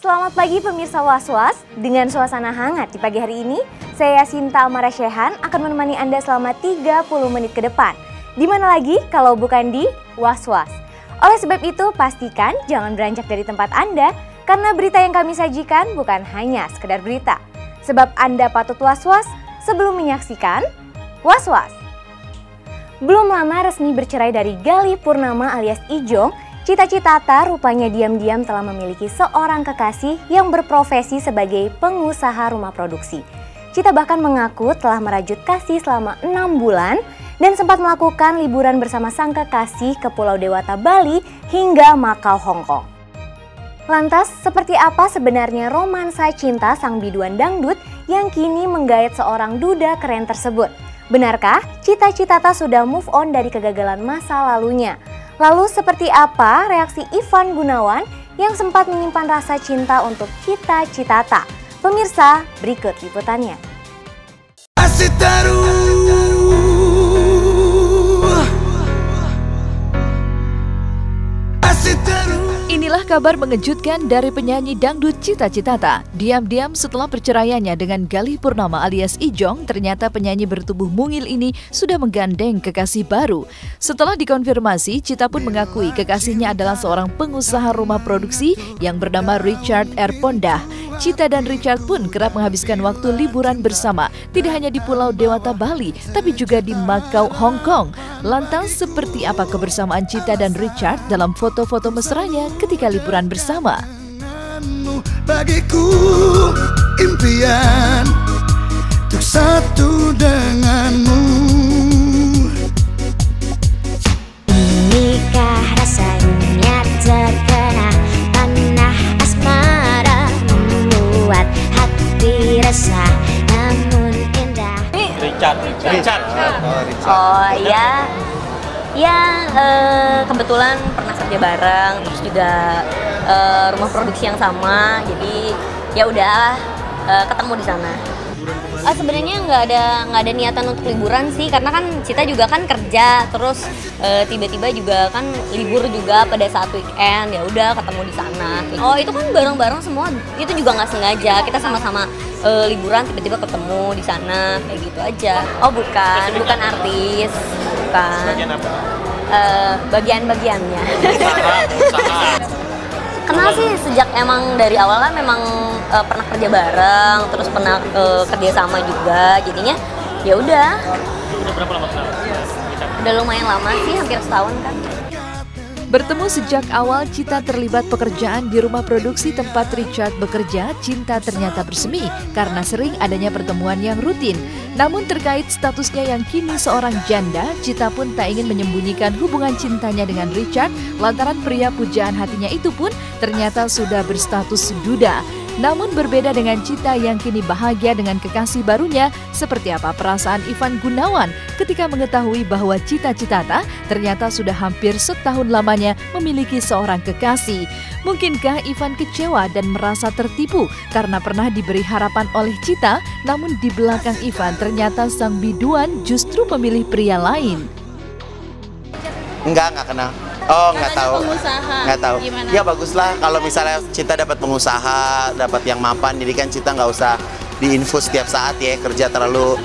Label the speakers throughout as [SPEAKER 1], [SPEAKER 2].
[SPEAKER 1] Selamat pagi pemirsa Was-Was. Dengan suasana hangat di pagi hari ini, saya Sinta Amara Syehan akan menemani Anda selama 30 menit ke depan. Di mana lagi kalau bukan di Was-Was. Oleh sebab itu, pastikan jangan beranjak dari tempat Anda, karena berita yang kami sajikan bukan hanya sekedar berita. Sebab Anda patut was-was sebelum menyaksikan Was-Was. Belum lama resmi bercerai dari Galih Purnama alias Ijong, Cita Citata rupanya diam-diam telah memiliki seorang kekasih yang berprofesi sebagai pengusaha rumah produksi. Cita bahkan mengaku telah merajut kasih selama 6 bulan dan sempat melakukan liburan bersama sang kekasih ke Pulau Dewata Bali hingga Makau Hong Kong. Lantas, seperti apa sebenarnya romansa cinta sang biduan dangdut yang kini menggait seorang duda keren tersebut? Benarkah Cita Citata sudah move on dari kegagalan masa lalunya? Lalu seperti apa reaksi Ivan Gunawan yang sempat menyimpan rasa cinta untuk Cita Citata? Pemirsa, berikut liputannya.
[SPEAKER 2] Inilah kabar mengejutkan dari penyanyi dangdut Cita Citata. Diam-diam setelah perceraiannya dengan Galih Purnama alias Ijong, ternyata penyanyi bertubuh mungil ini sudah menggandeng kekasih baru. Setelah dikonfirmasi, Cita pun mengakui kekasihnya adalah seorang pengusaha rumah produksi yang bernama Richard R. Pondah. Cita dan Richard pun kerap menghabiskan waktu liburan bersama, tidak hanya di Pulau Dewata Bali, tapi juga di Makau, Hong Kong. Lantas, seperti apa kebersamaan Cita dan Richard dalam foto-foto mesranya ketika liburan bersama?
[SPEAKER 3] Bagiku impian untuk satu denganmu.
[SPEAKER 4] Inikah rasanya terkena panah asmara, membuat hati resah namun indah.
[SPEAKER 5] Richard.
[SPEAKER 1] Oh iya, kebetulan pernah kerja bareng, terus juga rumah produksi yang sama, jadi ya udah ketemu di sana. Sebenarnya nggak ada niatan untuk liburan sih, karena kan Cita juga kan kerja, terus tiba-tiba juga kan libur juga pada saat weekend, ya udah ketemu di sana. Oh itu kan bareng-bareng semua, itu juga nggak sengaja, kita sama-sama liburan tiba-tiba ketemu di sana kayak gitu aja. Oh bukan artis, bukan.
[SPEAKER 5] Bagian apa?
[SPEAKER 1] Bagian-bagiannya.
[SPEAKER 5] Usaha.
[SPEAKER 1] Kenal sih sejak emang dari awal kan memang pernah kerja bareng, terus pernah kerja sama juga, jadinya ya udah.
[SPEAKER 5] Udah berapa lama kenal?
[SPEAKER 1] Udah lumayan lama sih, hampir setahun kan.
[SPEAKER 2] Bertemu sejak awal Cita terlibat pekerjaan di rumah produksi tempat Richard bekerja, Cinta ternyata bersemi karena sering adanya pertemuan yang rutin. Namun terkait statusnya yang kini seorang janda, Cita pun tak ingin menyembunyikan hubungan cintanya dengan Richard lantaran pria pujaan hatinya itu pun ternyata sudah berstatus duda. Namun berbeda dengan Cita yang kini bahagia dengan kekasih barunya, seperti apa perasaan Ivan Gunawan ketika mengetahui bahwa Cita Citata ternyata sudah hampir setahun lamanya memiliki seorang kekasih. Mungkinkah Ivan kecewa dan merasa tertipu karena pernah diberi harapan oleh Cita, namun di belakang Ivan ternyata sang biduan justru memilih pria lain?
[SPEAKER 6] Enggak kenal. Oh, nggak tahu. Nggak tahu.
[SPEAKER 7] Gimana?
[SPEAKER 6] Ya baguslah kalau misalnya Cita dapat pengusaha, dapat yang mapan, jadi kan Cita nggak usah diinfus setiap saat ya, kerja terlalu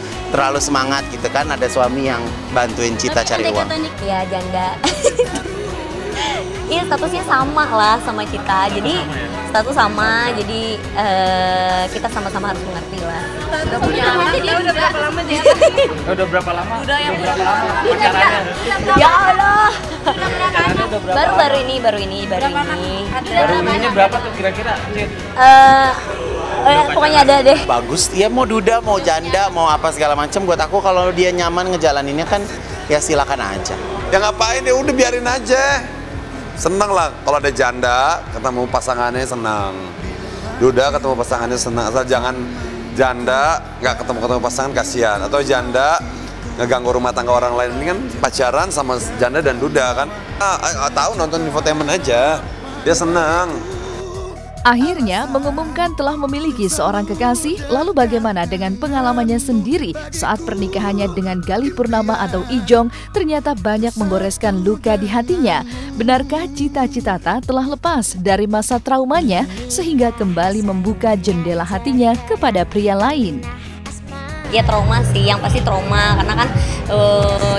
[SPEAKER 6] semangat gitu kan, ada suami yang bantuin Cita cari uang.
[SPEAKER 1] Iya janda. Iya statusnya sama lah sama Cita, jadi status sama, jadi kita sama-sama harus mengerti lah.
[SPEAKER 7] Udah punya anak, udah berapa lama dia?
[SPEAKER 5] Udah berapa lama?
[SPEAKER 7] Udah yang
[SPEAKER 5] pacarannya?
[SPEAKER 1] Ya Allah. Baru ini.
[SPEAKER 5] Baru ininya berapa tuh kira-kira?
[SPEAKER 1] Pokoknya ada deh.
[SPEAKER 6] Bagus, dia mau duda, mau janda, mau apa segala macam. Buat aku kalau dia nyaman ngejalaninnya kan, ya silakan aja.
[SPEAKER 8] Ya ngapain, ya udah biarin aja. Seneng lah kalau ada janda ketemu pasangannya, senang. Duda ketemu pasangannya senang. Asal jangan janda nggak ketemu pasangan, kasihan. Atau janda ngeganggu rumah tangga orang lain. Ini kan pacaran sama janda dan duda kan. Tahu nonton infotainment aja, dia senang.
[SPEAKER 2] Akhirnya mengumumkan telah memiliki seorang kekasih, lalu bagaimana dengan pengalamannya sendiri saat pernikahannya dengan Galih Purnama atau Ijong ternyata banyak menggoreskan luka di hatinya. Benarkah Cita Citata telah lepas dari masa traumanya sehingga kembali membuka jendela hatinya kepada pria lain?
[SPEAKER 9] Ya trauma sih, yang pasti trauma karena kan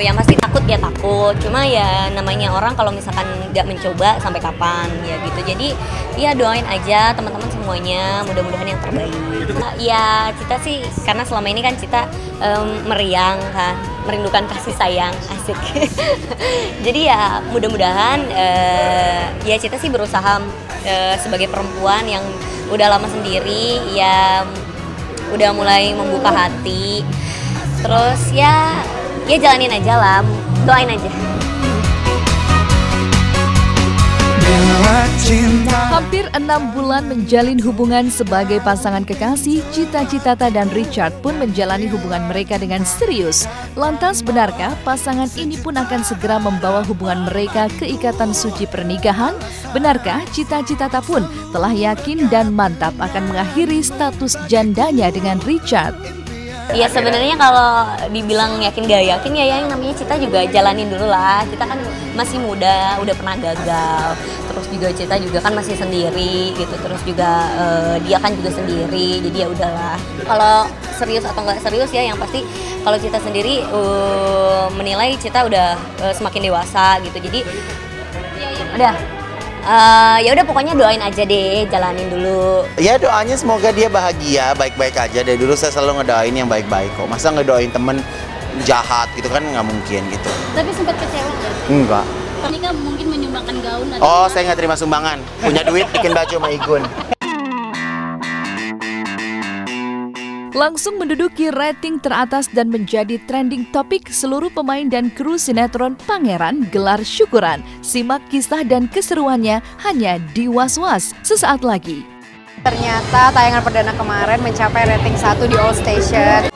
[SPEAKER 9] yang pasti takut ya takut. Cuma ya namanya orang kalau misalkan nggak mencoba sampai kapan ya gitu. Jadi ya doain aja teman-teman semuanya, mudah-mudahan yang terbaik. Ya Cita sih karena selama ini kan Cita meriang kan, merindukan kasih sayang, asik. Jadi ya mudah-mudahan ya Cita sih berusaha sebagai perempuan yang udah lama sendiri ya udah mulai membuka hati, terus ya jalanin aja lah, doain aja.
[SPEAKER 2] Hampir 6 bulan menjalin hubungan sebagai pasangan kekasih, Cita Citata dan Richard pun menjalani hubungan mereka dengan serius. Lantas benarkah pasangan ini pun akan segera membawa hubungan mereka ke ikatan suci pernikahan? Benarkah Cita Citata pun telah yakin dan mantap akan mengakhiri status jandanya dengan Richard?
[SPEAKER 9] Ya sebenarnya kalau dibilang yakin gak yakin ya yang namanya Cita juga jalanin dulu lah. Cita kan masih muda, udah pernah gagal. Terus juga Cita juga kan masih sendiri gitu. Terus juga dia kan juga sendiri. Jadi ya udahlah. Kalau serius atau nggak serius ya yang pasti kalau Cita sendiri menilai Cita udah semakin dewasa gitu. Jadi udah. Ya udah pokoknya doain aja deh, jalanin dulu.
[SPEAKER 6] Ya doanya semoga dia bahagia, baik-baik aja. Dari dulu saya selalu ngedoain yang baik-baik kok. Masa ngedoain temen jahat gitu kan nggak mungkin gitu.
[SPEAKER 7] Tapi sempat kecewa nggak?
[SPEAKER 6] Enggak.
[SPEAKER 7] Nikah mungkin menyumbangkan gaun atau
[SPEAKER 6] Oh, saya nggak terima sumbangan. Punya duit bikin baju sama Igun.
[SPEAKER 2] Langsung menduduki rating teratas dan menjadi trending topik seluruh pemain dan kru sinetron Pangeran Gelar Syukuran. Simak kisah dan keseruannya hanya di Was-Was sesaat lagi.
[SPEAKER 10] Ternyata tayangan perdana kemarin mencapai rating 1 di All Station.